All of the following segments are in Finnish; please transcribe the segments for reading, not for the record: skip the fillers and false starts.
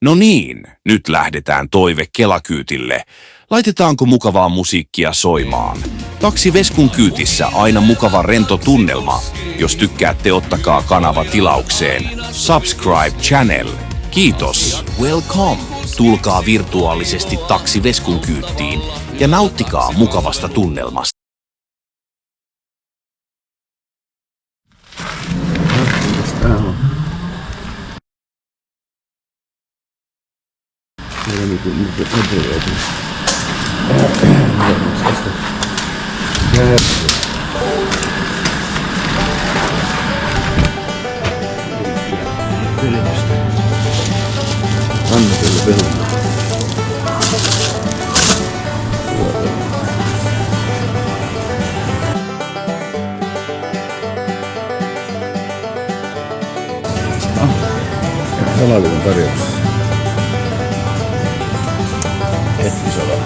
No niin, nyt lähdetään toive Kelakyytille. Laitetaanko mukavaa musiikkia soimaan? Taksi Veskun kyytissä aina mukava rento tunnelma. Jos tykkäätte, ottakaa kanava tilaukseen. Subscribe channel. Kiitos. Welcome. Tulkaa virtuaalisesti Taksi Veskun kyyttiin ja nauttikaa mukavasta tunnelmasta. Salaliiton tarjouksessa. Hetki salaa.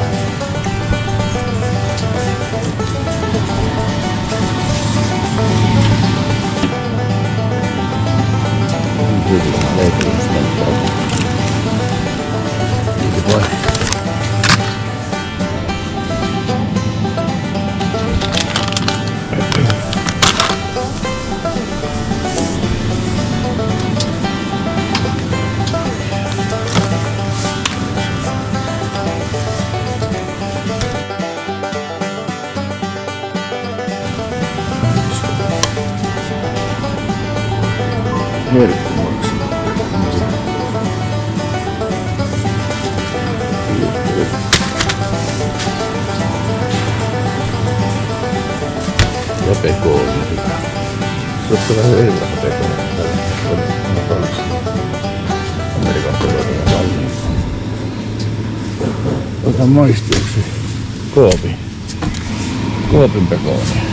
Kyllä, leikkuudesta on Kiitos vai. Herkkumaksi. Ja pekooni. Se on vähän erilaista pekonia. Tämä on Taksi. Amerikan pekonia paljon. Otan maistiaksi Koopin pekonia.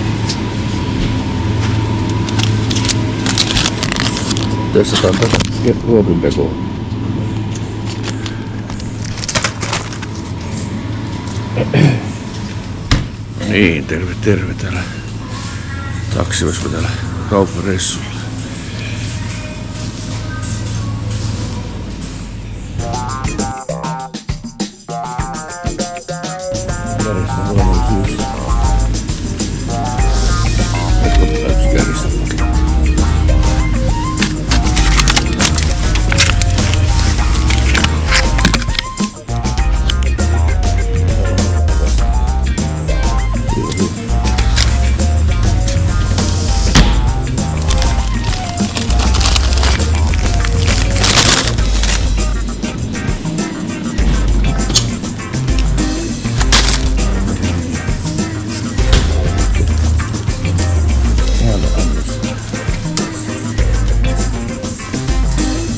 Tässä on tätä Koopin pekonia. Niin, terve täällä. Taksi Vesku täällä kauppareissulla. Järjestän kolme syystä. Vesku täytyy järjestää.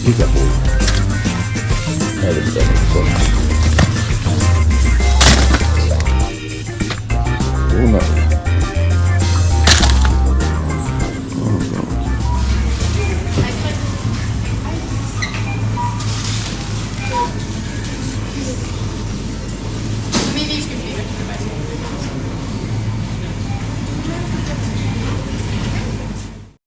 Mikä puu? Näitä pitää mennä kolmesta.